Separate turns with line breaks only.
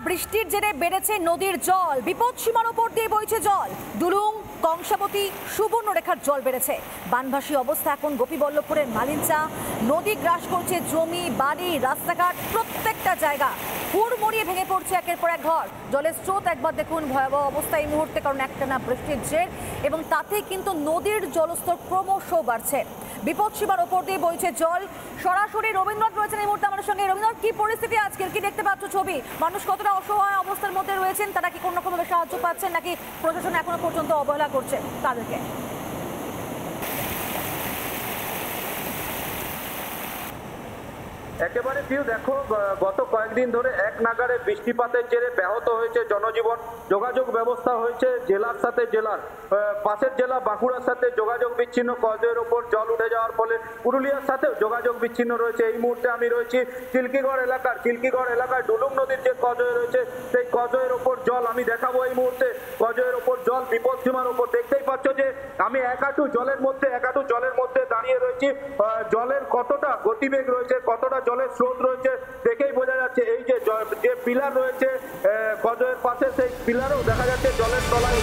বৃষ্টির জেরে বেড়েছে নদীর জল, বিপদসীমার ওপর দিয়ে বইছে জল। দুলুং, কংসাবতী, সুবর্ণরেখার জল বেড়েছে। বানভাসী অবস্থা এখন গোপীবল্লভপুরের মালিঞ্চা। নদী গ্রাস করছে জমি, বাড়ি, রাস্তাঘাট, প্রত্যেকটা জায়গা। হুড়মুড়িয়ে ভেঙে পড়ছে একের পর এক ঘর। জলের স্রোত একবার দেখুন, ভয়াবহ অবস্থা এই মুহূর্তে, কারণ একটানা বৃষ্টির জের এবং তাতে কিন্তু নদীর জলস্তর ক্রমশ বাড়ছে। বিপদসীমার ওপর দিয়ে বইছে জল। সরাসরি রবীন্দ্রনাথ রয়েছেন এই মুহূর্তে আমাদের সঙ্গে। রবীন্দ্রনাথ, কি পরিস্থিতি আজকের, কি দেখতে পাচ্ছ ছবি? মানুষ কতটা অসহায় অবস্থার মধ্যে রয়েছেন, তারা কি কোনো রকমভাবে সাহায্য পাচ্ছেন নাকি প্রশাসন এখনো পর্যন্ত অবহেলা করছে তাদেরকে?
একেবারে প্রিয়, দেখো গত কয়েকদিন ধরে এক নাগারে বৃষ্টিপাতের জেরে ব্যাহত হয়েছে জনজীবন। যোগাযোগ ব্যবস্থা হয়েছে জেলার সাথে জেলার, পাশের জেলা বাঁকুড়ার সাথে যোগাযোগ বিচ্ছিন্ন। কজের ওপর জল উঠে যাওয়ার ফলে পুরুলিয়ার সাথেও যোগাযোগ বিচ্ছিন্ন রয়েছে। এই মুহূর্তে আমি রয়েছি চিল্কিগড় এলাকার ডুলুং নদীর যে কজয় রয়েছে সেই কজয়ের ওপর জল আমি দেখাবো এই মুহূর্তে। কজয়ের ওপর জল বিপদসীমার ওপর, দেখতেই পাচ্ছ যে আমি এক হাঁটু জলের মধ্যে দাঁড়িয়ে রয়েছি। জলের কতটা গতিবেগ রয়েছে, কতটা জলের স্রোত রয়েছে দেখেই বোঝা যাচ্ছে। এই যে পিলার রয়েছে কজয়ের পাশে, সেই পিলারও দেখা যাচ্ছে জলের তলায়